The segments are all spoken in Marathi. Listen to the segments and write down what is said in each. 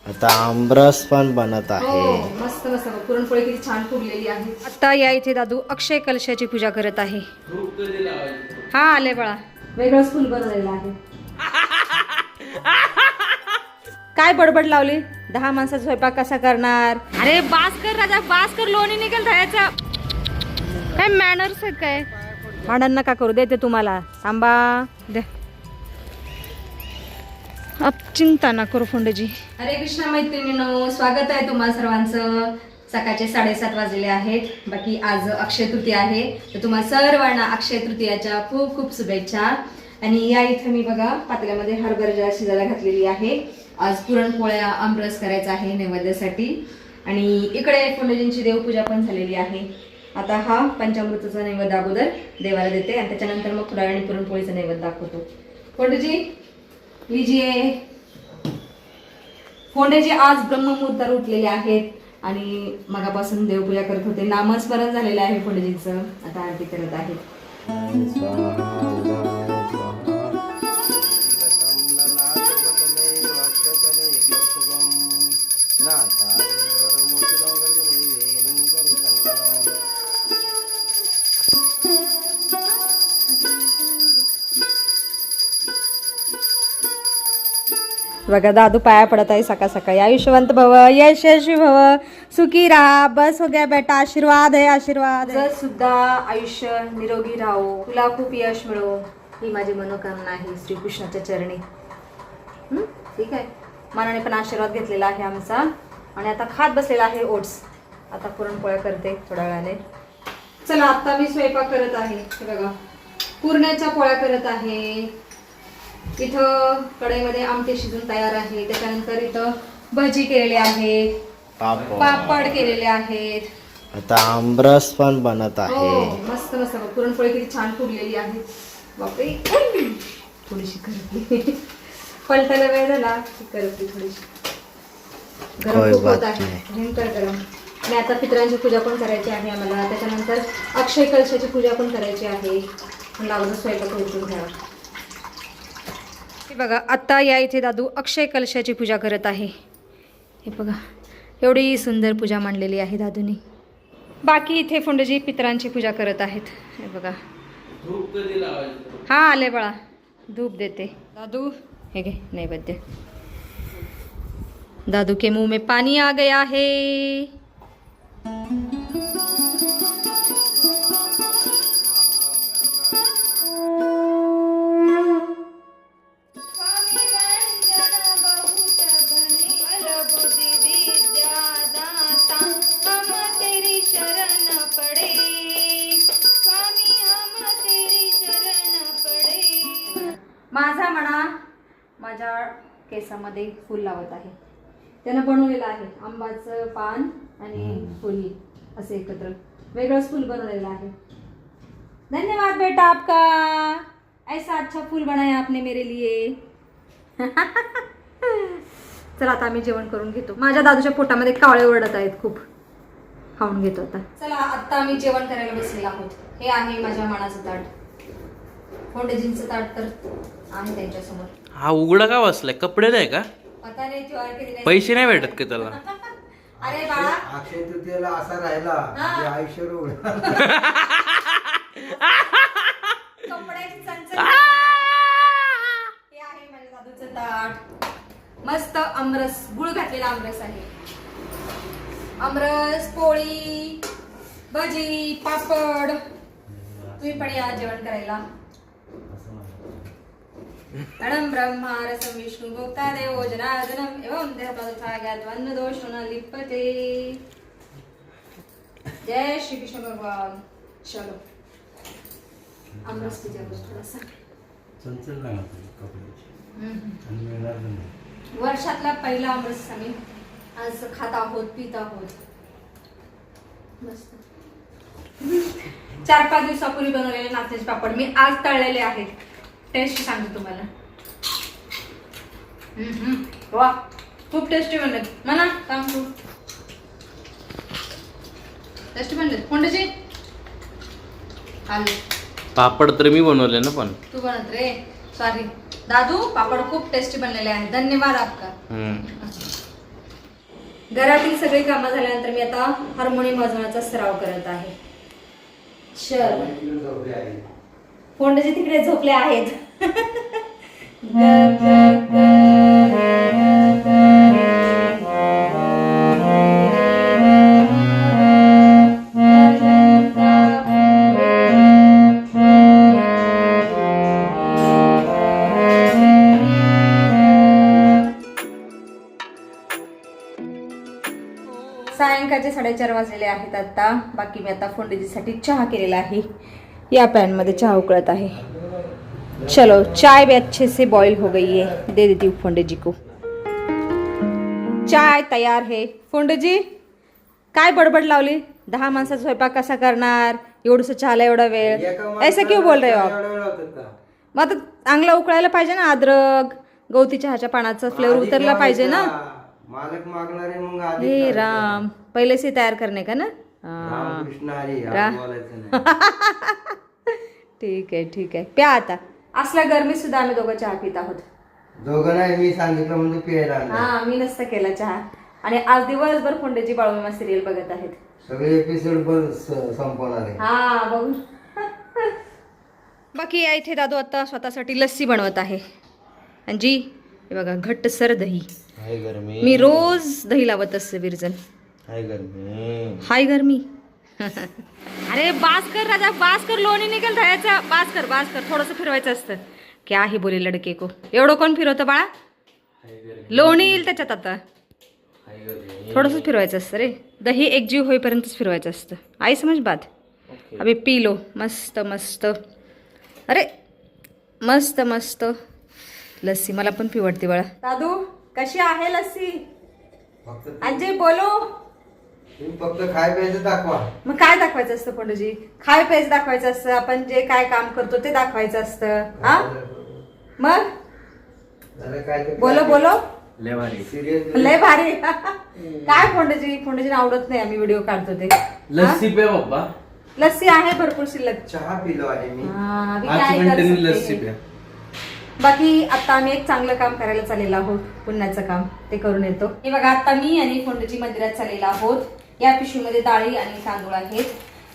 आता आमरस पण बनत आहे. हो मस्त मस्त पुरणपोळी किती छान फुगलेली आहे. आता या इथे दादू अक्षय कलशाची पूजा करत आहे. हा आले बाळा, वेगळंच फुल बनवलेलं आहे. काय बडबड लावली? 10 माणसाचा स्वयंपाक कसा करणार? अरे बास कर राजा, बास कर, लोणी निघेल राहायचा. काय मॅनर्स आहेत काय? भांडण नका करू, देते तुम्हाला. थांबा दे. अब चिंता ना करू फोंडेजी. हरे कृष्ण मैत्रिणींनो, स्वागत आहे तुम्हा सर्वांचं. सकाळचे 7:30 वाजलेले आहेत. बाकी आज अक्षय तृतीया आहे, तर तुम्हा सर्वांना अक्षय तृतीयाच्या खूप खूप शुभेच्छा. आणि या इथे मी बघा पातेल्यामध्ये हरभरा डाळ शिजायला घातलेली आहे. आज पुरणपोळ्या आमरस करायचा आहे नैवेद्यासाठी. आणि इकडे फोंडेजींची देवपूजा पण झालेली आहे. आता हा पंचामृताचा नैवेद्य अगोदर देवाला देते आणि त्याच्यानंतर मग थोड्या वेळाने पुरणपोळीचा नैवेद्य दाखवतो. फोंडेजी लीजिए. फोंडेजी आज ब्रह्ममुहूर्तावर उठलेले आहेत आणि मगापासून देवपूजा करत होते. नामस्मरण झालेलं आहे फोंडेजींचं. आता आरती करत आहेत. बघा दादू पाया पडत आहे सकाळ सकाळी. आयुष्यवंत भव, यशस्वी भव, सुखी राहा. बस हो गया बेटा, आशीर्वाद आहे, आशीर्वाद. सुद्धा आयुष्य निरोगी राहो, तुला खूप यश मिळो, ही माझी मनोकामना आहे श्रीकृष्णाच्या चरणी. ठीक आहे. मनाने पण आशीर्वाद घेतलेला आहे आमचा. आणि आता खात बसलेला आहे ओट्स. आता पुरणपोळ्या करते थोड्या वेळाने. चला आता मी स्वयंपाक करत आहे. हे बघा पुरणाच्या पोळ्या करत आहे. इथं कढईमध्ये आमटी शिजून तयार आहे. त्याच्यानंतर इथं भजी केलेले आहेत, पापड केलेले आहेत. आता आमरस पण बनत हो आहे. मस्त मस्त पुरणपोळी किती छान फुगलेली आहे. बापरे, थोडीशी करपली. पलटायला वेळ झाला की करपली थोडीशी. गरम खूप होत आहे, भयंकर गरम. आणि आता पितरांची पूजा पण करायची आहे आम्हाला. त्याच्यानंतर अक्षय कलशाची पूजा पण करायची आहे. लावून स्वयंपाक उरकून घ्यावा. हे बघा आता या इथे दादू अक्षय कलशाची पूजा करत आहे. हे बघा एवढी सुंदर पूजा मांडलेली आहे दादूनी. बाकी इथे फोंडेजी पितरांची पूजा करत आहेत. हे बघा हा आले बाळा, धूप देते. दादू हे घे नैवेद्य. दादू के मुंह में पानी आ गया है. माझा म्हणा माझ्या केसामध्ये फूल लावत आहे. त्यानं बनवलेलं आहे आंबाचं पान आणि फुल असे एकत्र वेगळंच फूल बनवलेलं आहे. धन्यवाद बेटा आपका, ऐसा अच्छा फूल बनाया आपने मेरे लिए. चला आता आम्ही जेवण करून घेतो. माझ्या दादूच्या पोटामध्ये कावळे ओरडत आहेत खूप. खाऊन घेतो आता. चला आता आम्ही जेवण करायला बसलेलो आहोत. हे आहे माझ्या मनाचं ताट. फोंडेजींचं ताट तर आहे त्यांच्या समोर. हा उघडा का बसलाय? कपडे नाही का? पता नाही पैसे नाही भेटत का त्याला? अरे बाळा अक्षय तृतीयेला असा राहिला की आयुष्य रोग. कपड्याची चणचण. हे आहे माझ्या दादूचं ताट. मस्त आमरस, गुळ घातलेला आमरस आहे. आमरस, पोळी, भजी, पापड. तुम्ही पण या जेवण करायला. अणं ब्रह्मा रसं विष्णु भोक्ता देवो जनार्दनम् एवं देहपदार्थाज्ञात्वन्न दोषो न लिप्यते. जय श्री कृष्ण भगवान. चलो आमरस पिजा थोडासा. वर्षातला पहिला आमरस आम्ही आज खात आहोत, पित आहोत. मस्त. 4-5 दिवसापूर्वी बनवलेले नाचण्याचे पापड मी आज तळलेले आहेत. टेस्ट सांगते तुम्हाला. वा खूप टेस्टी बनले. म्हणा सांग तू. टेस्टी बनले कोणते? आलू पापड तर मी बनवले ना. पण तू बनत रे. सॉरी दादू, पापड खूप टेस्टी बनलेले आहेत. धन्यवाद आपका. घरातील सगळी कामं झाल्यानंतर मी आता हार्मोनियम वाजवण्याचा सराव करत आहे. चल फोंडजी तिकडे झोपले आहेत. सायंकाळचे 4:30 वाजलेले आहेत आता. बाकी मी आता फोंडजीसाठी चहा केलेला आहे. या पैन में चाय उकड़ता है. चलो चाय भी अच्छे से बॉईल हो गई है. दे देती हूँ फोंडे जी को. चाय तयार है. फोंडे जी काय बडबड लावली. 10 माणसाचा स्वयंपाक कसा करणार. एवढंसं चहाला एवढा वेळ. ऐसे क्यों बोल रहे हो आप. मग आता चांगला उकळायला पाहिजे ना. अद्रक गवती चहाच्या पानाचा फ्लेवर उतरला पाहिजे ना. मालक मागणार आहे मग आधी. हे राम पहिले से तयार करणे का ना. कृष्ण हरी बोलायचं नाही. ठीक आहे प्या आता. असल्या गरमी सुद्धा आम्ही दोघं चहा पित आहोत. दोघं नाही मी सांगितलं म्हणजे प्यायला आणलं. हा मी नसतं केला चहा. आणि आज दिवसभर फोंडेची बाळूमा सिरियल बघत आहेत. सगळे एपिसोड पण संपवणार आहे. हा बघू. बाकी या इथे दादू आता स्वतःसाठी लस्सी बनवत आहे. आणि जी हे बघा घट्टसर दही. हाय गरमी. मी रोज दही लावत असते विरजन. हाय गरमी. हाय गरमी. अरे बास कर राजा बास कर. लोणी निघेल दह्याचा. बास कर थोडंसं फिरवायचं असतं. क्या ही बोले लडके को. एवढं कोण फिरवतं बाळा. लोणी येईल त्याच्यात आता. थोडंसं फिरवायचं असतं रे. दही एकजीव होईपर्यंतच फिरवायचं असतं. आई समज बात. अबे पी लो. मस्त मस्त. अरे मस्त मस्त लस्सी. मला पण पिवडते बाळा. दादू कशी आहे लस्सी. अजय बोलो. फक्त खाय प्यायचं दाखवा. मग काय दाखवायचं असतं पंडूजी. खाय प्यायचं दाखवायचं असतं. आपण जे काय काम करतो ते दाखवायचं असतं. हा मग बोलो लय भारी. लय भारी. काय फोंडजी आवडत नाही. आम्ही व्हिडिओ काढतो ते. लस्सी पे बाबा. लस्सी आहे भरपूर शिल्लक. चहा पिलो आहे मी. आम्ही 5 काय मिनिटांनी करू लस्सी शकते. प्या. बाकी आता आम्ही एक चांगलं काम करायला चाललेलो आहोत. पुण्याचं काम ते करून येतो. हे बघा आता मी आणि फोंडजी मंदिरात चाललेलो आहोत. या पिशवीमध्ये डाळी आणि तांदूळ आहेत.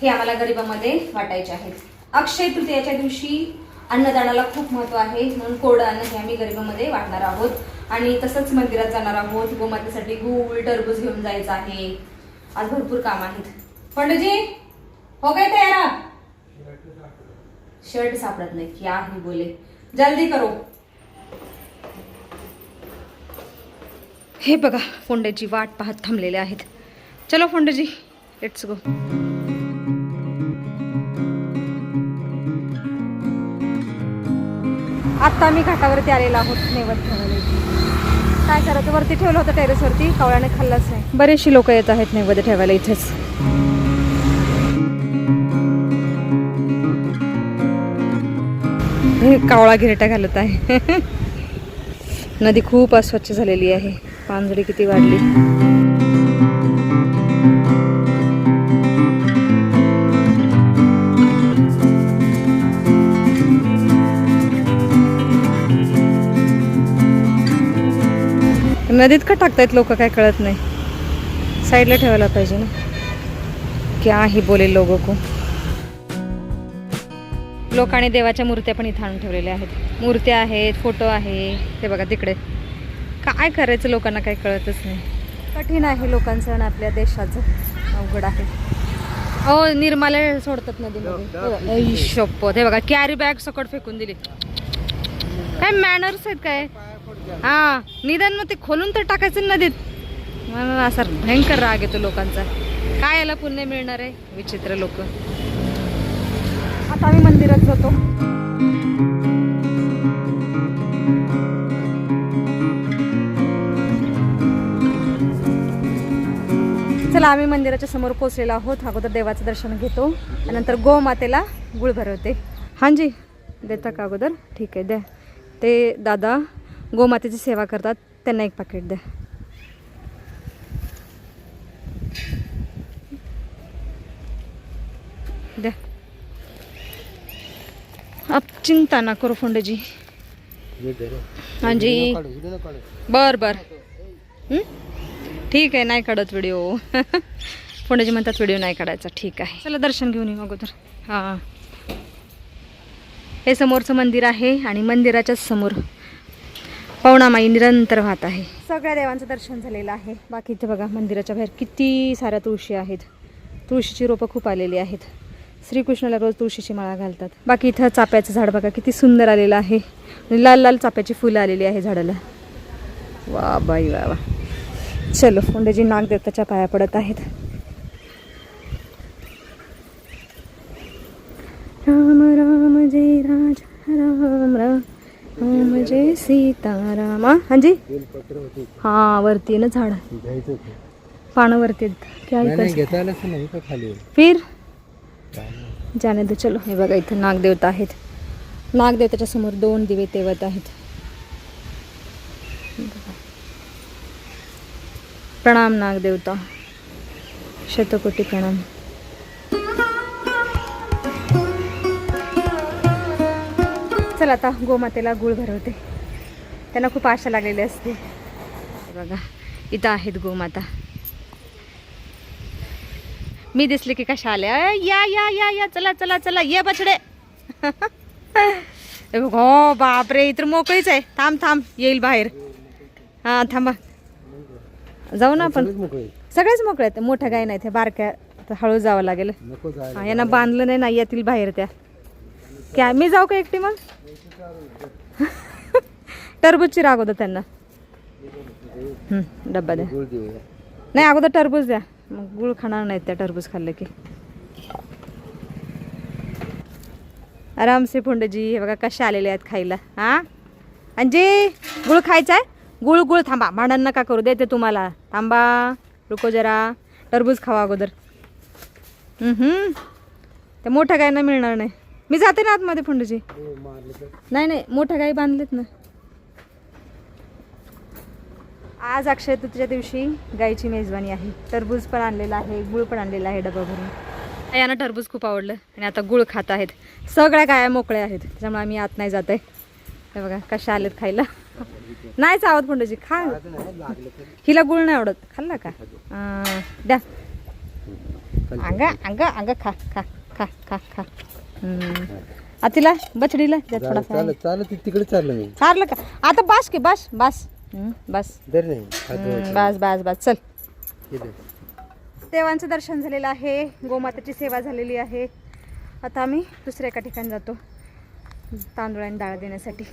हे आम्हाला गरिबांमध्ये वाटायचे आहेत. अक्षय तृतीयाच्या दिवशी अन्नदानाला खूप महत्व आहे. म्हणून कोरडं अन्न हे आम्ही गरिबांमध्ये वाटणार आहोत. आणि तसंच मंदिरात जाणार आहोत. गोमातेसाठी गूळ टरबूज घेऊन जायचं आहे. आज भरपूर काम आहेत. पंडजी हो गए तयार आप. शर्ट सापडत नाही. क्या ही बोले. जल्दी करो. हे बघा फोंडेची वाट पाहत थांबलेले आहेत. चलो फोंडेजी लेट्स गो. आता आम्ही घाटावरती आलेलो आहोत. नैवेद्य ठेवायला. काय करायचं वरती ठेवलं होतं टेरेसवरती. कावळ्याने खाल्लंच नाही. बरेचशी लोक येत आहेत नैवेद्य ठेवायला इथेच. हे कावळा गिरट्या घालत आहे. नदी खूप अस्वच्छ झालेली आहे. पाणझडी किती वाढली. नदीत का टाकतायत लोक काय कळत नाही. साईडला ठेवायला पाहिजे ना. क्या ही बोले लोगों को. लोकांनी देवाच्या मूर्त्या पण इथं आणून ठेवलेल्या आहेत. मूर्त्या आहेत. फोटो आहे. ते बघा तिकडे. काय करायचं लोकांना काही कळतच नाही. कठीण आहे लोकांचं आणि आपल्या देशाचं. अवघड आहे. हो निर्माले सोडतात नदीमध्ये. शपथ. हे बघा कॅरी बॅग सकट फेकून दिली. काय मॅनर्स आहेत काय. हा निदान मग ते खोलून तर टाकायचं नदीत. मला असा भयंकर राग येतो लोकांचा. काय याला पुण्य मिळणार आहे. विचित्र लोक. आता आम्ही मंदिरात जातो. चला आम्ही मंदिराच्या समोर पोहोचलेलो आहोत. अगोदर देवाचं दर्शन घेतो आणि नंतर गोमातेला गुळ भरवते. हां जी देता का अगोदर. ठीक आहे द्या. ते दादा गोमातेची सेवा करतात. त्यांना एक पाकिट द्या. द्या. अब चिंता ना करो फोंडे जी. हाँ जी बर ठीक आहे, नाही काढत व्हिडिओ. पुण्याची म्हणतात व्हिडिओ नाही काढायचा. ठीक आहे, चला दर्शन घेऊन येऊ अगोदर. हां, हे समोरचं मंदिर आहे आणि मंदिराच्याच समोर पवनामाई निरंतर वाहत आहे. सगळ्या देवांचं दर्शन झालेलं आहे. बाकी इथे बघा मंदिराच्या बाहेर किती साऱ्या तुळशी आहेत. तुळशीची रोपं खूप आलेली आहेत. श्रीकृष्णाला रोज तुळशीची माळा घालतात. बाकी इथं चाफ्याचं झाड बघा किती सुंदर आलेलं आहे. लाल लाल चाफ्याची फुलं आलेली आहे झाडाला. वा बाई वा वा. चलो, पुंडेजी नागदेवताच्या पाया पडत आहेत. राम राम जय राजा राम राम राम जय सीताराम. हां जी, हां वरती ना झाड, पानं वरती फिर जाने दो. चलो, हे बघा इथं नागदेवता आहेत. नागदेवताच्या समोर 2 दिवे तेवत आहेत. प्रणाम नागदेवता, शतकोटी प्रणाम. चला आता गोमातेला गुळ भरवते. त्यांना खूप आशा लागलेली असते. बघा इथं आहेत गोमाता. मी दिसले की कशा आल्या. या या या या, चला चला चला, ये बछडे. हो बापरे, इतर मोकळीच आहे. थांब थांब, येईल बाहेर. हां थांबा, जाऊ ना आपण. सगळेच मोकळे आहेत. मोठ्या गाय नाही, ते बारक्या हळू जावं लागेल. हां, यांना बांधलं नाही ना, येतील बाहेर त्या. क्या मी जाऊ का एकटी मग? टरबूजची राग होतं त्यांना. डब्बा द्या. नाही, अगोदर टरबूज द्या, मग गुळ खाणार नाहीत त्या टरबूज खाल्लं की. आरामसे पुंडजी. हे बघा कशा आलेले आहेत खायला. हां अंजी, गुळ खायचा आहे? गुळ गुळ. थांबा, भांडण नका करू, देते तुम्हाला. थांबा, रुको जरा. टरबूज खावा अगोदर. त्या मोठ्या गायना मिळणार नाही. मी जाते ना आतमध्ये पुंडजी. नाही नाही, मोठ्या गाई बांधलेत ना. आज अक्षय तृतीयेच्या दिवशी गाईची मेजवानी आहे. टरबूज पण आणलेला आहे, गुळ पण आणलेला आहे डबा भरून. यांना टरबूज खूप आवडलं आणि आता गुळ खात आहेत. सगळ्या गाया मोकळ्या आहेत, त्याच्यामुळे आम्ही आत नाही जात आहे. हे बघा कशा आलेत खायला. नाही चावत पुंडजी, खा. हिला गुळ नाही आवडत. खाल्ला का? द्या. अंगा अंगा अंगा, खा खा खा खा खा. तिला बछडीला द्या थोडासा. तिकडे चाललं मी. चाललं का? आता बस की, बस बस बस बस बस बस. चल, देवांचं दर्शन झालेलं आहे. गोमातेची सेवा झालेली आहे. आता आम्ही दुसऱ्या एका ठिकाणी जातो तांदूळ आणि डाळ देण्यासाठी.